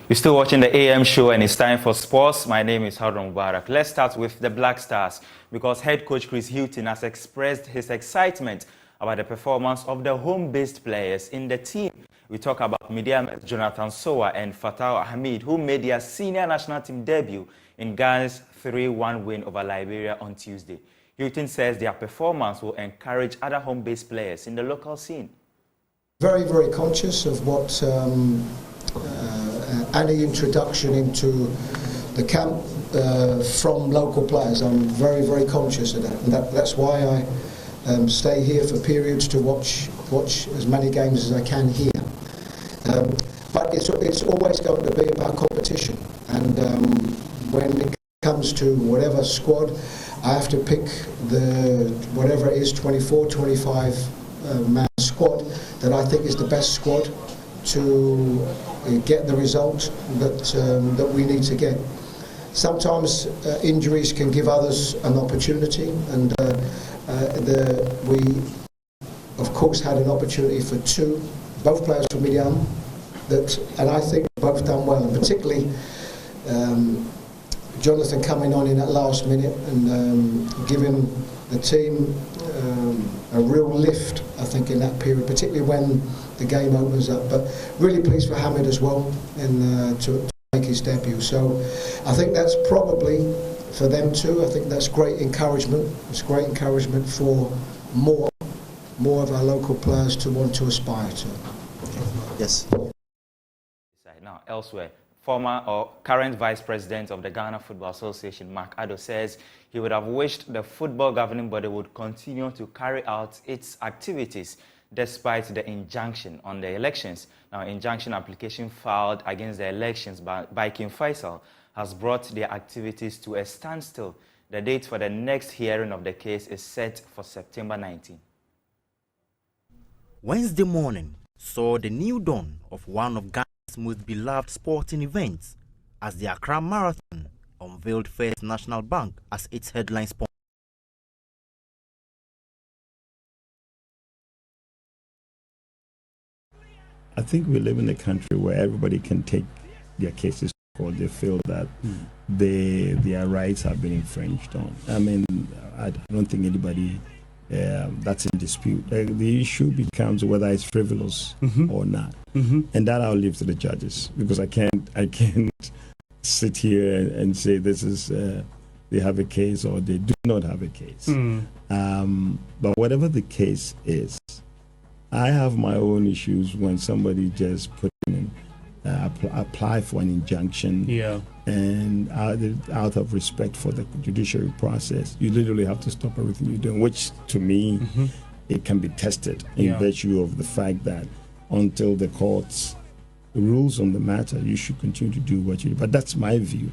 You're still watching the AM show and it's time for sports. My name is Harun Mubarak. Let's start with the Black Stars because head coach Hughton has expressed his excitement about the performance of the home-based players in the team. We talk about Medium Jonathan Sowah and Hamidu, who made their senior national team debut in Ghana's 3-1 win over Liberia on Tuesday. Hughton says their performance will encourage other home-based players in the local scene. Very, very conscious of what any introduction into the camp from local players. I'm very, very conscious of that, and that's why I stay here for periods to watch as many games as I can here. But it's always going to be about competition, and when it comes to whatever squad, I have to pick the whatever it is, 24, 25 man squad that I think is the best squad to get the result that we need to get. Sometimes injuries can give others an opportunity, and we of course had an opportunity for both players from Medium, and I think both done well, and particularly Jonathan coming on in that last minute and giving the team a real lift, I think, in that period, particularly when the game opens up. But really pleased for Hamidu as well and to make his debut. So I think that's probably for them too. I think that's great encouragement. It's great encouragement for more of our local players to want to aspire to. Yes. Now, elsewhere, former or current Vice President of the Ghana Football Association, Mark Addo, says he would have wished the football governing body would continue to carry out its activities despite the injunction on the elections. Now, injunction application filed against the elections by King Faisal has brought their activities to a standstill. The date for the next hearing of the case is set for September 19. Wednesday morning saw the new dawn of one of Ghana's most beloved sporting events as the Accra Marathon unveiled First National Bank as its headline sponsor. I think we live in a country where everybody can take their cases to court. They feel that their rights have been infringed on. I mean, I don't think anybody that's in dispute. The issue becomes whether it's frivolous or not, and that I'll leave to the judges, because I can't sit here and say this is they have a case or they do not have a case. But whatever the case is, I have my own issues when somebody just put in apply for an injunction, and out of respect for the judiciary process, you literally have to stop everything you're doing, which to me, it can be tested in virtue of the fact that until the courts rules on the matter, you should continue to do what you do. But that's my view.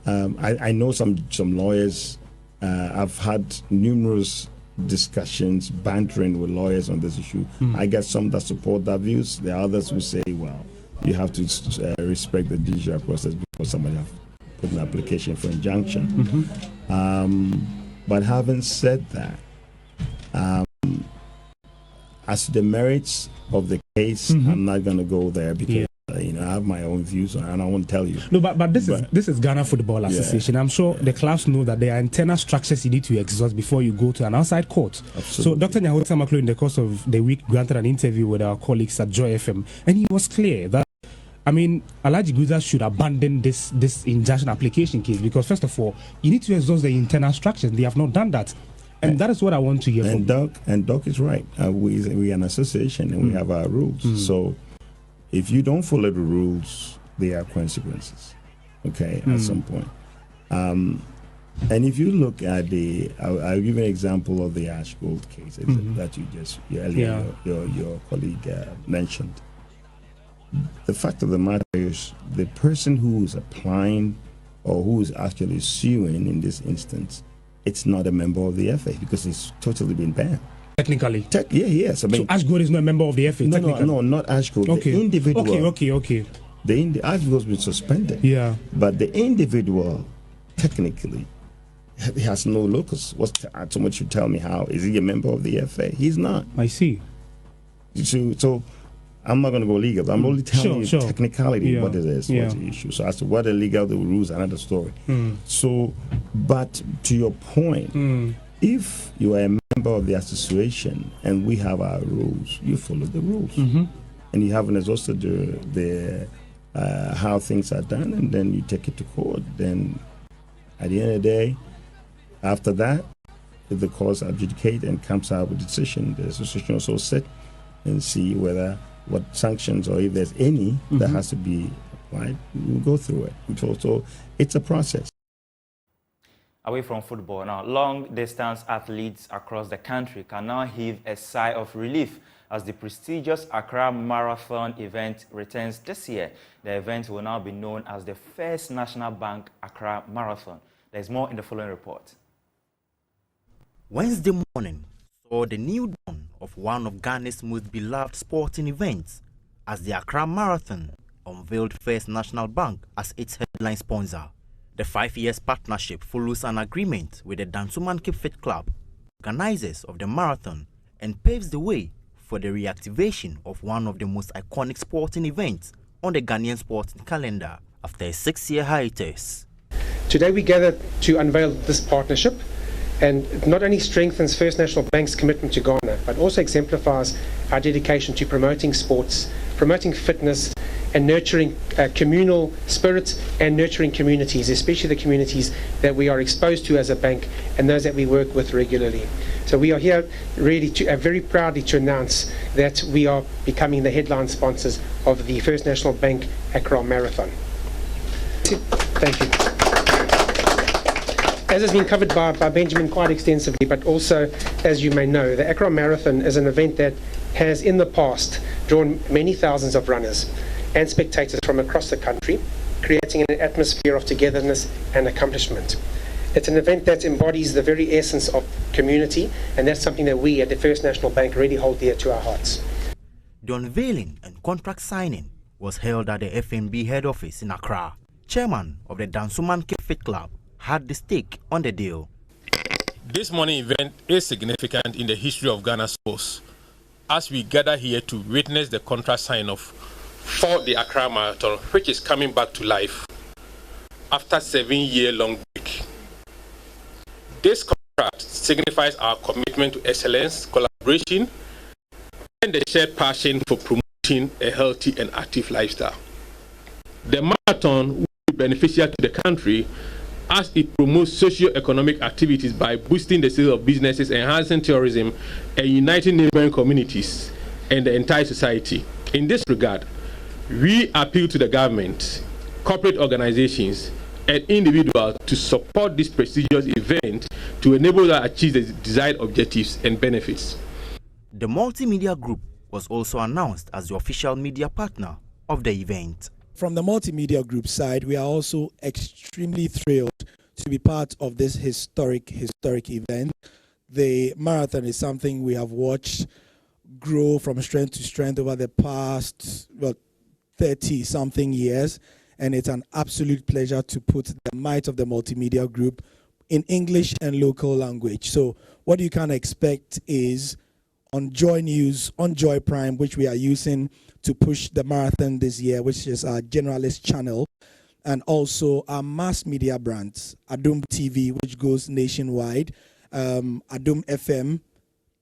I know some lawyers. I've had numerous discussions, bantering with lawyers on this issue. I get some that support that views. There are others who say, well, you have to respect the judicial process before somebody has put an application for injunction. But having said that, as to the merits of the case, I'm not going to go there because I have my own views and I won't tell you. No, but this is Ghana Football Association. I'm sure the clubs know that there are internal structures you need to exhaust before you go to an outside court. Absolutely. So Dr. Nyahote Samaklo, in the course of the week, granted an interview with our colleagues at Joy FM, and he was clear that, I mean, Alhaji Guza should abandon this injunction application case, because first of all, you need to exhaust the internal structures. They have not done that. And that is what I want to hear from you. Doc is right. We're an association and we have our rules. So if you don't follow the rules, there are consequences, at some point. And if you look at I'll give an example of the Ash Gold case that your colleague mentioned. The fact of the matter is the person who is applying or who is actually suing in this instance, it's not a member of the FA because it's totally been banned. Technically? Yes. I mean, so Ash Gold is not a member of the FA? No, not Ash Gold. Okay. The individual. Okay. The Ash Gold's been suspended. Yeah. But the individual, technically, he has no locus. Someone should tell me how. Is he a member of the FA? He's not. I see. So I'm not going to go legal. I'm only telling you technicality what it is, what's the issue. So as to what the legal the rules, another story. So, but to your point, if you are a member of the association and we have our rules, you follow the rules, and you haven't exhausted the how things are done, and then you take it to court. Then, at the end of the day, after that, if the courts adjudicate and comes out with a decision, the association also sit and see whether what sanctions or if there's any that has to be applied, we'll go through it. It's a process. Away from football now, long-distance athletes across the country can now heave a sigh of relief as the prestigious Accra Marathon event returns this year. The event will now be known as the First National Bank Accra Marathon. There's more in the following report. Wednesday morning saw the new dawn of one of Ghana's most beloved sporting events as the Accra Marathon unveiled First National Bank as its headline sponsor. The 5-year partnership follows an agreement with the Dansoman Cape Fit Club, organizers of the marathon, and paves the way for the reactivation of one of the most iconic sporting events on the Ghanaian sporting calendar after a 6-year hiatus. Today we gather to unveil this partnership, and it not only strengthens First National Bank's commitment to Ghana, but also exemplifies our dedication to promoting sports, promoting fitness, and nurturing communal spirits and nurturing communities, especially the communities that we are exposed to as a bank and those that we work with regularly. So we are here really very proudly to announce that we are becoming the headline sponsors of the First National Bank Accra Marathon. Thank you. As has been covered by Benjamin quite extensively, but also, as you may know, the Accra Marathon is an event that has in the past drawn many thousands of runners and spectators from across the country, creating an atmosphere of togetherness and accomplishment. It's an event that embodies the very essence of community, and that's something that we at the First National Bank really hold dear to our hearts. The unveiling and contract signing was held at the FNB head office in Accra. Chairman of the Dansoman Cape Fit Club had the stake on the deal. This morning event is significant in the history of Ghana sports as we gather here to witness the contract sign-off for the Accra Marathon, which is coming back to life after 7-year-long break. This contract signifies our commitment to excellence, collaboration, and the shared passion for promoting a healthy and active lifestyle. The marathon will be beneficial to the country as it promotes socio-economic activities by boosting the sales of businesses, enhancing tourism, and uniting neighboring communities and the entire society. In this regard, we appeal to the government, corporate organizations, and individuals to support this prestigious event to enable us to achieve the desired objectives and benefits. The multimedia group was also announced as the official media partner of the event. From the multimedia group side, we are also extremely thrilled to be part of this historic event. The marathon is something we have watched grow from strength to strength over the past 30-something years, and it's an absolute pleasure to put the might of the multimedia group in English and local language. So what you can expect is on Joy News, on Joy Prime, which we are using to push the marathon this year, which is our generalist channel, and also our mass media brands, Adum TV, which goes nationwide, Adum FM,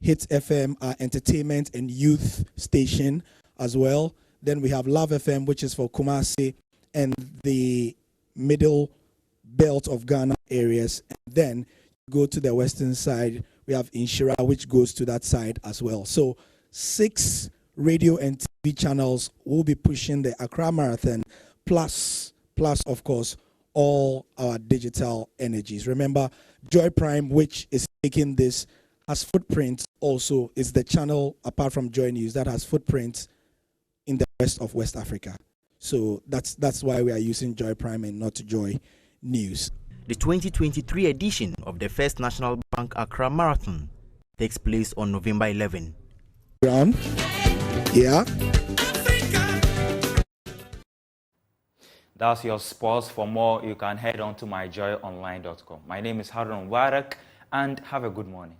Hits FM, our entertainment and youth station as well. Then we have Love FM, which is for Kumasi and the middle belt of Ghana areas. And then go to the western side, we have Inshira, which goes to that side as well. So 6 radio and TV channels will be pushing the Accra Marathon, plus of course, all our digital energies. Remember, Joy Prime, which is taking this, has footprints also, is the channel, apart from Joy News, that has footprints in the rest of West Africa. So that's why we are using Joy Prime and not Joy News. The 2023 edition of the First National Bank Accra Marathon takes place on November 11. Yeah. That's your sports. For more, you can head on to myjoyonline.com. My name is Harun Warak, and have a good morning.